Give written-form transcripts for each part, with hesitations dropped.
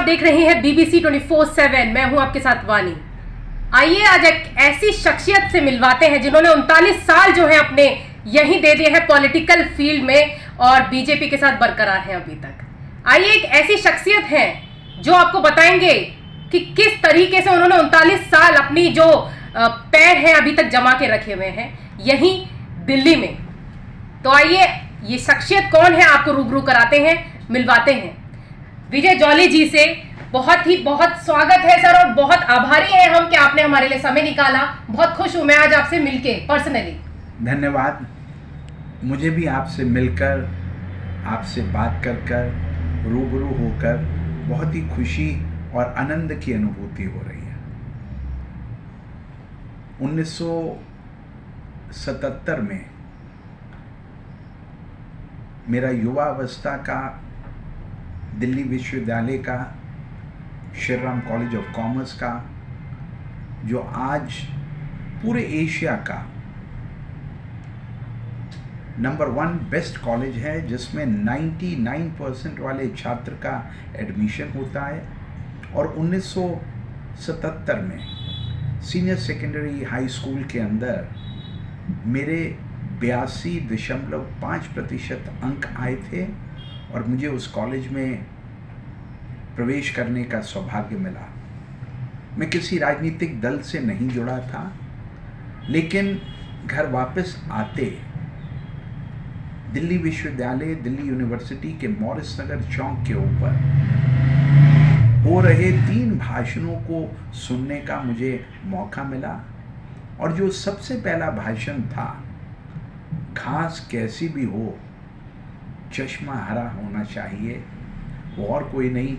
देख रहे हैं BBC 24/7। मैं हूं आपके साथ वानी। आइए आज एक ऐसी शख्सियत से मिलवाते हैं जिन्होंने 39 साल जो है अपने यहीं दे दिए हैं पॉलिटिकल फील्ड में और बीजेपी के साथ बरकरार हैं अभी तक। आइए एक ऐसी शख्सियत है जो आपको बताएंगे कि किस तरीके से उन्होंने 39 साल अपनी जो पैर हैं अभी तक जमा के रखे हुए हैं यहीं दिल्ली में। तो आइए ये शख्सियत कौन है आपको रूबरू कराते हैं, मिलवाते हैं विजय जॉली जी से। बहुत स्वागत है सर और बहुत आभारी हैं हम कि आपने हमारे लिए समय निकाला। बहुत खुश हूं मैं आज आपसे मिलके पर्सनली। धन्यवाद। मुझे भी आपसे मिलकर, आपसे बात कर रूबरू होकर बहुत ही खुशी और आनंद की अनुभूति हो रही है। 1977 में मेरा युवा अवस्था का दिल्ली विश्वविद्यालय का Shri Ram college of commerce का, जो आज पूरे एशिया का नंबर 1 बेस्ट कॉलेज है, जिसमें 99% वाले छात्र का एडमिशन होता है, और 1977 में सीनियर सेकेंडरी हाई स्कूल के अंदर मेरे 82.5% अंक आए थे और मुझे उस कॉलेज में प्रवेश करने का सौभाग्य मिला। मैं किसी राजनीतिक दल से नहीं जुड़ा था, लेकिन घर वापस आते दिल्ली विश्वविद्यालय, दिल्ली यूनिवर्सिटी के मॉरिस नगर चौक के ऊपर हो रहे 3 भाषणों को सुनने का मुझे मौका मिला। और जो सबसे पहला भाषण था, घास कैसी भी हो चश्मा हरा होना चाहिए, वो और कोई नहीं,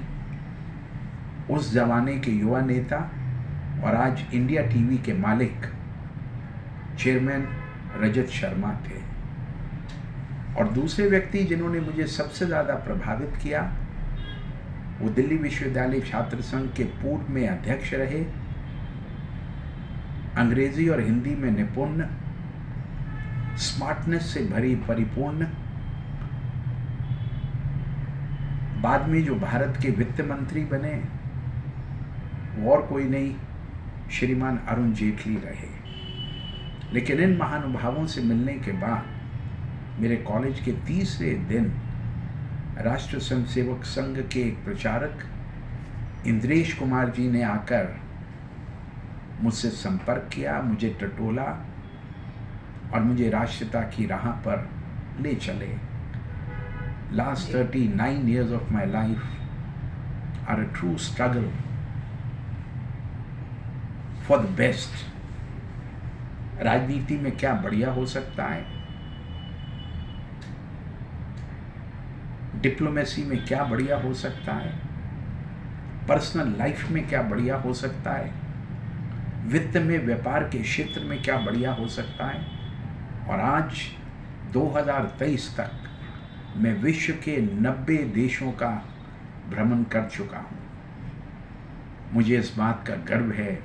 उस जमाने के युवा नेता और आज इंडिया टीवी के मालिक चेयरमैन रजत शर्मा थे। और दूसरे व्यक्ति जिन्होंने मुझे सबसे ज़्यादा प्रभावित किया, वो दिल्ली विश्वविद्यालय छात्र संघ के पूर्व में अध्यक्ष रहे, अंग्रेजी और हिंदी में निपुण, स्मार्टनेस से भरी परिपूर्ण, बाद में जो भारत के वित्त मंत्री बने वो और कोई नहीं, श्रीमान अरुण जेटली रहे। लेकिन इन महानुभावों से मिलने के बाद मेरे कॉलेज के तीसरे दिन राष्ट्र स्वयंसेवक संघ के एक प्रचारक इंद्रेश कुमार जी ने आकर मुझसे संपर्क किया, मुझे टटोला और मुझे राष्ट्रीयता की राह पर ले चले। Last 39 years of my life are a true struggle for the best. राजनीति में क्या बढ़िया हो सकता है, डिप्लोमेसी में क्या बढ़िया हो सकता है, पर्सनल लाइफ में क्या बढ़िया हो सकता है, वित्त में, व्यापार के क्षेत्र में क्या बढ़िया हो सकता है। और आज 2023 तक मैं विश्व के 90 देशों का भ्रमण कर चुका हूँ। मुझे इस बात का गर्व है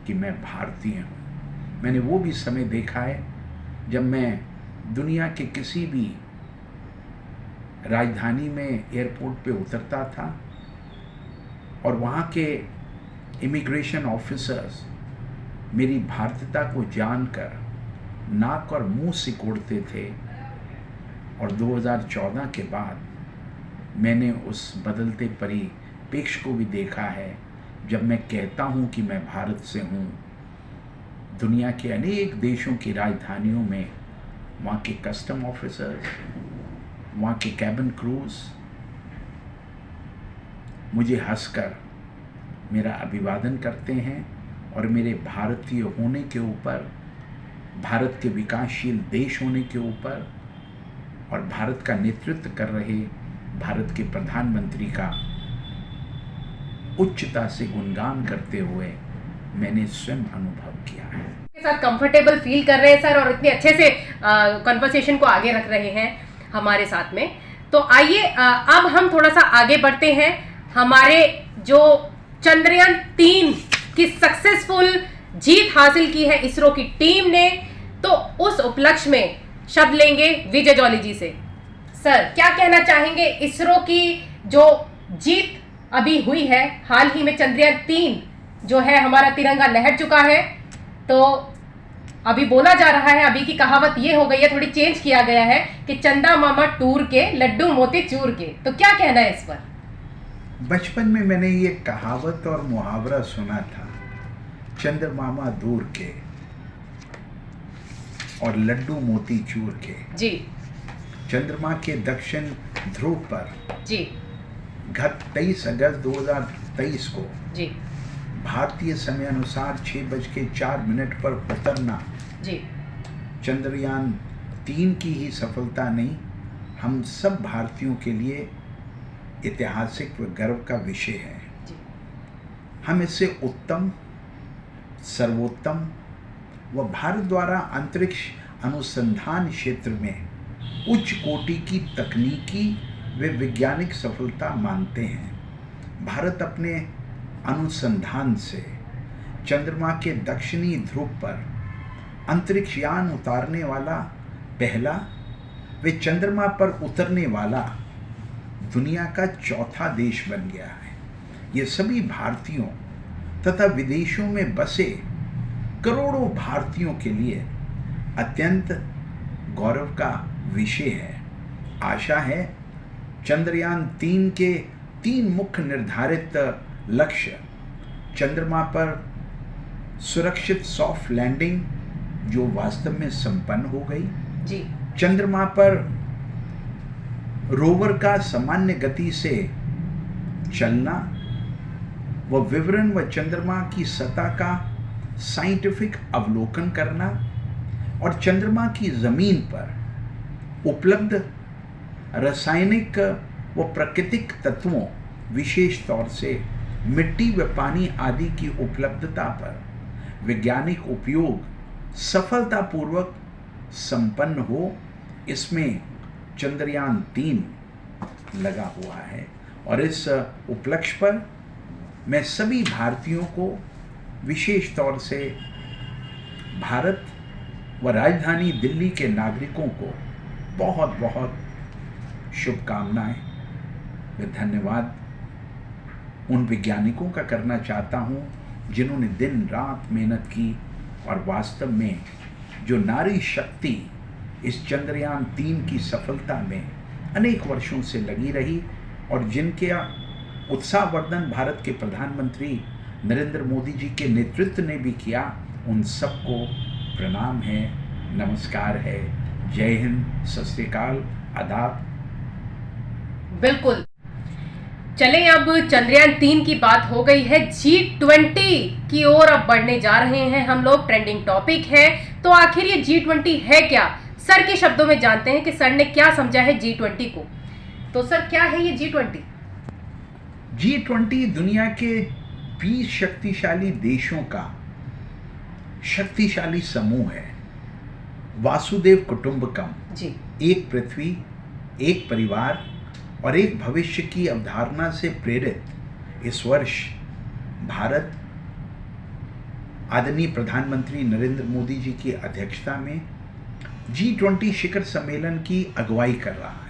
कि मैं भारतीय हूँ। मैंने वो भी समय देखा है जब मैं दुनिया के किसी भी राजधानी में एयरपोर्ट पे उतरता था और वहाँ के इमिग्रेशन ऑफिसर्स मेरी भारतीयता को जानकर नाक और मुंह सिकोड़ते थे। और 2014 के बाद मैंने उस बदलते परिप्रेक्ष्य को भी देखा है। जब मैं कहता हूँ कि मैं भारत से हूँ, दुनिया के अनेक देशों की राजधानियों में वहाँ के कस्टम ऑफिसर्स, वहाँ के कैबिन क्रूज मुझे हंसकर मेरा अभिवादन करते हैं और मेरे भारतीय होने के ऊपर, भारत के विकासशील देश होने के ऊपर और भारत का नेतृत्व कर रहे भारत के प्रधानमंत्री का उच्चता से गुणगान करते हुए मैंने स्वयं अनुभव किया है। के साथ कंफर्टेबल फील कर रहे हैं सर और इतने अच्छे से कन्वर्सेशन को आगे रख रहे हैं हमारे साथ में। तो आइए अब हम थोड़ा सा आगे बढ़ते हैं। हमारे जो चंद्रयान 3 की सक्सेसफुल जीत हासिल की है इसरो की टीम ने, तो उस उपलक्ष्य में शब्द लेंगे विजय जॉली जी से। सर क्या कहना चाहेंगे इसरो की जो जीत अभी हुई है हाल ही में, चंद्रयान 3 जो है हमारा तिरंगा लहर चुका है। तो अभी बोला जा रहा है, अभी की कहावत ये हो गई है, थोड़ी चेंज किया गया है कि चंदा मामा टूर के लड्डू मोती चूर के। तो क्या कहना है इस पर? बचपन में मैंने ये कहावत और मुहावरा सुना था, चंद्रमामा दूर के और लड्डू मोती चूर के। जी। चंद्रमा के दक्षिण ध्रुव पर जी। गत 23 अगस्त 2023 को जी। भारतीय समय अनुसार 6:04 पर उतरना जी। चंद्रयान 3 की ही सफलता नहीं, हम सब भारतीयों के लिए ऐतिहासिक व गर्व का विषय है। जी। हम इससे उत्तम, सर्वोत्तम व भारत द्वारा अंतरिक्ष अनुसंधान क्षेत्र में उच्च कोटि की तकनीकी व वैज्ञानिक सफलता मानते हैं। भारत अपने अनुसंधान से चंद्रमा के दक्षिणी ध्रुव पर अंतरिक्ष यान उतारने वाला पहला व चंद्रमा पर उतरने वाला दुनिया का चौथा देश बन गया है। ये सभी भारतीयों तथा विदेशों में बसे करोड़ों भारतीयों के लिए अत्यंत गौरव का विषय है। आशा है चंद्रयान 3 के 3 मुख्य निर्धारित लक्ष्य, चंद्रमा पर सुरक्षित सॉफ्ट लैंडिंग जो वास्तव में संपन्न हो गई, जी। चंद्रमा पर रोवर का सामान्य गति से चलना व विवरण व चंद्रमा की सतह का साइंटिफिक अवलोकन करना और चंद्रमा की जमीन पर उपलब्ध रासायनिक व प्राकृतिक तत्वों, विशेष तौर से मिट्टी व पानी आदि की उपलब्धता पर वैज्ञानिक उपयोग सफलतापूर्वक संपन्न हो, इसमें चंद्रयान 3 लगा हुआ है। और इस उपलक्ष्य पर मैं सभी भारतीयों को, विशेष तौर से भारत व राजधानी दिल्ली के नागरिकों को बहुत बहुत शुभकामनाएं व धन्यवाद उन वैज्ञानिकों का करना चाहता हूं जिन्होंने दिन रात मेहनत की और वास्तव में जो नारी शक्ति इस चंद्रयान 3 की सफलता में अनेक वर्षों से लगी रही और जिनके उत्साहवर्धन भारत के प्रधानमंत्री नरेंद्र मोदी जी के नेतृत्व ने भी किया, उन सबको प्रणाम है, नमस्कार है, जय हिंद, सत श्री अकाल, आदाब। बिल्कुल। चलें, अब चंद्रयान 3 की बात हो गई है, G20 की ओर अब बढ़ने जा रहे हैं हम लोग, ट्रेंडिंग टॉपिक है। तो आखिर ये G20 है क्या? सर के शब्दों में जानते हैं कि सर ने क्या समझा है G20 को। तो सर क्या है ये G20? G20 दुनिया के 20 शक्तिशाली देशों का शक्तिशाली समूह है। वासुदेव कुटुंबकम, जी। एक पृथ्वी, एक परिवार और एक भविष्य की अवधारणा से प्रेरित इस वर्ष भारत आदरणीय प्रधानमंत्री नरेंद्र मोदी जी की अध्यक्षता में G20 शिखर सम्मेलन की अगुवाई कर रहा है।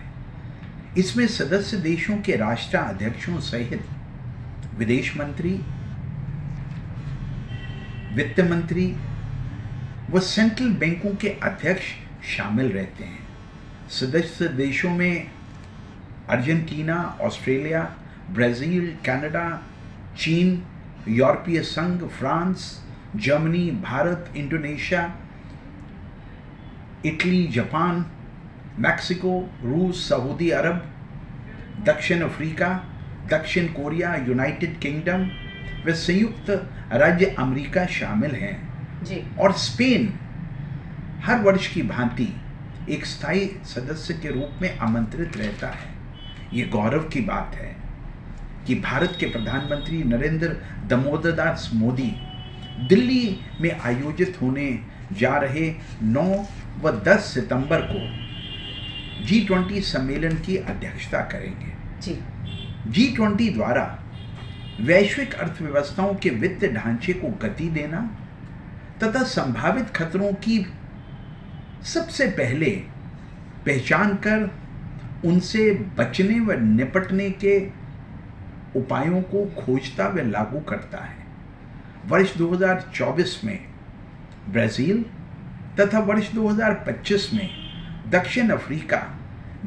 इसमें सदस्य देशों के राष्ट्राध्यक्षों सहित विदेश मंत्री, वित्त मंत्री व सेंट्रल बैंकों के अध्यक्ष शामिल रहते हैं। सदस्य देशों में अर्जेंटीना, ऑस्ट्रेलिया, ब्राजील, कनाडा, चीन, यूरोपीय संघ, France, Germany, Bharat, Indonesia, Italy, Japan, Mexico, रूस, सऊदी अरब, दक्षिण अफ्रीका, दक्षिण कोरिया, यूनाइटेड किंगडम व संयुक्त राज्य अमेरिका शामिल हैं। जी। और स्पेन हर वर्ष की भांति एक स्थायी सदस्य के रूप में आमंत्रित रहता है। ये गौरव की बात है कि भारत के प्रधानमंत्री नरेंद्र दामोदर दास मोदी दिल्ली में आयोजित होने जा रहे 9 व 10 सितंबर को G20 सम्मेलन की अध्यक्षता करेंगे। जी। G20 द्वारा वैश्विक अर्थव्यवस्थाओं के वित्तीय ढांचे को गति देना तथा संभावित खतरों की सबसे पहले पहचान कर उनसे बचने व निपटने के उपायों को खोजता व लागू करता है। वर्ष 2024 में ब्राज़ील तथा वर्ष 2025 में दक्षिण अफ्रीका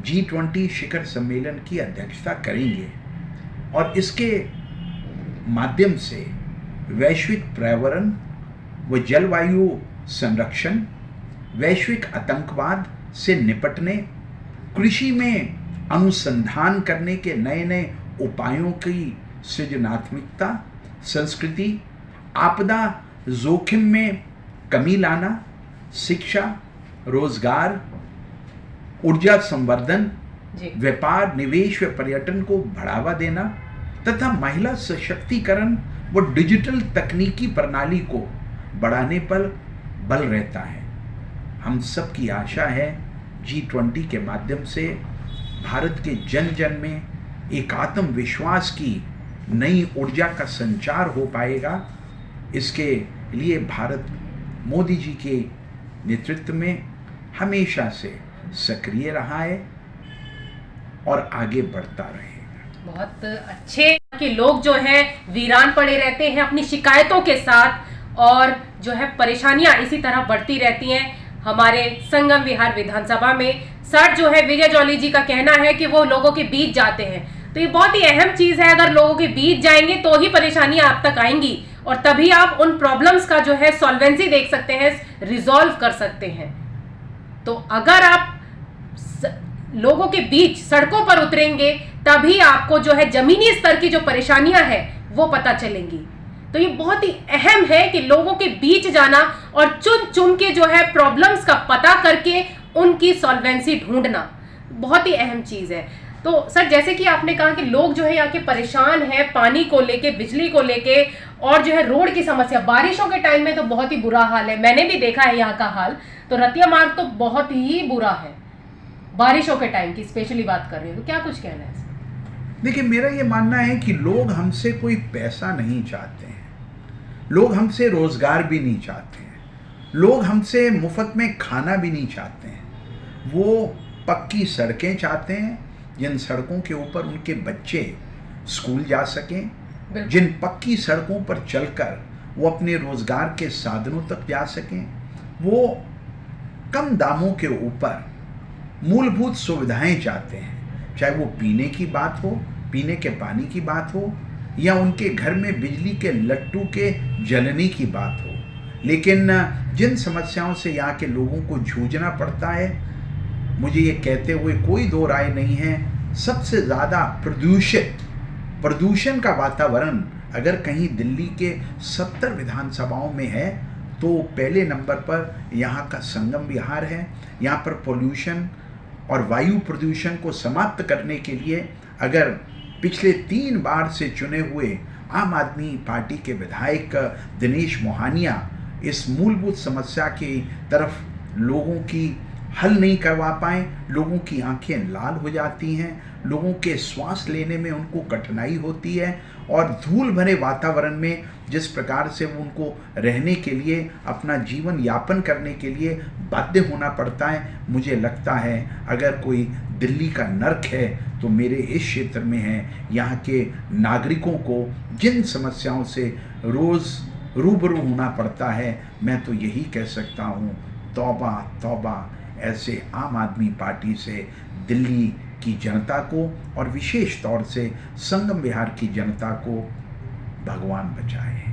G20 शिखर सम्मेलन की अध्यक्षता करेंगे और इसके माध्यम से वैश्विक पर्यावरण व जलवायु संरक्षण, वैश्विक आतंकवाद से निपटने, कृषि में अनुसंधान करने के नए नए उपायों की सृजनात्मकता, संस्कृति, आपदा जोखिम में कमी लाना, शिक्षा, रोजगार, ऊर्जा संवर्धन, व्यापार, निवेश व पर्यटन को बढ़ावा देना तथा महिला सशक्तिकरण व डिजिटल तकनीकी प्रणाली को बढ़ाने पर बल रहता है। हम सब की आशा है G20 के माध्यम से भारत के जन जन में एक आत्मविश्वास की नई ऊर्जा का संचार हो पाएगा। इसके लिए भारत मोदी जी के नेतृत्व में हमेशा से सक्रिय रहा है और आगे बढ़ता रहेगा। बहुत अच्छे कि लोग जो है वीरान पड़े रहते हैं अपनी शिकायतों के साथ और जो है परेशानियां इसी तरह बढ़ती रहती हैं। हमारे संगम विहार विधानसभा में सर जो है विजय जॉली जी का कहना है कि वो लोगों के बीच जाते हैं, तो ये बहुत ही अहम चीज है। अगर लोगों के बीच जाएंगे तो ही परेशानियां आप तक आएंगी और तभी आप उन प्रॉब्लम्स का जो है सॉल्वेंसी देख सकते हैं, रिजॉल्व कर सकते हैं। तो अगर आप लोगों के बीच सड़कों पर उतरेंगे तभी आपको जो है जमीनी स्तर की जो परेशानियां हैं वो पता चलेंगी। तो ये बहुत ही अहम है कि लोगों के बीच जाना और चुन चुन के जो है प्रॉब्लम्स का पता करके उनकी सॉल्वेंसी ढूंढना बहुत ही अहम चीज है। तो सर जैसे कि आपने कहा कि लोग जो है यहाँ के परेशान हैं पानी को लेके, बिजली को लेके और जो है रोड की समस्या, बारिशों के टाइम में तो बहुत ही बुरा हाल है। मैंने भी देखा है यहाँ का हाल, तो रतिया मार्ग तो बहुत ही बुरा है। बारिशों के टाइम की स्पेशली बात कर रही हूँ, तो क्या कुछ कहना है? देखिए, मेरा ये मानना है कि लोग हमसे कोई पैसा नहीं चाहते हैं, लोग हमसे रोजगार भी नहीं चाहते हैं, लोग हमसे मुफ्त में खाना भी नहीं चाहते हैं। वो पक्की सड़कें चाहते हैं जिन सड़कों के ऊपर उनके बच्चे स्कूल जा सकें, जिन पक्की सड़कों पर चलकर वो अपने रोजगार के साधनों तक जा सकें। वो कम दामों के ऊपर मूलभूत सुविधाएं चाहते हैं, चाहे वो पीने की बात हो, पीने के पानी की बात हो या उनके घर में बिजली के लट्टू के जलने की बात हो। लेकिन जिन समस्याओं से यहाँ के लोगों को जूझना पड़ता है, मुझे ये कहते हुए कोई दो राय नहीं है, सबसे ज़्यादा प्रदूषण का वातावरण अगर कहीं दिल्ली के 70 विधानसभाओं में है तो पहले नंबर पर यहाँ का संगम विहार है। यहाँ पर पोल्यूशन और वायु प्रदूषण को समाप्त करने के लिए अगर पिछले 3 बार से चुने हुए आम आदमी पार्टी के विधायक दिनेश मोहानिया इस मूलभूत समस्या की तरफ लोगों की हल नहीं करवा पाए, लोगों की आंखें लाल हो जाती हैं, लोगों के श्वास लेने में उनको कठिनाई होती है और धूल भरे वातावरण में जिस प्रकार से वो उनको रहने के लिए, अपना जीवन यापन करने के लिए बाध्य होना पड़ता है, मुझे लगता है अगर कोई दिल्ली का नर्क है तो मेरे इस क्षेत्र में है। यहाँ के नागरिकों को जिन समस्याओं से रोज़ रूबरू होना पड़ता है, मैं तो यही कह सकता हूँ, तौबा तौबा ऐसे आम आदमी पार्टी से दिल्ली की जनता को और विशेष तौर से संगम विहार की जनता को भगवान बचाए।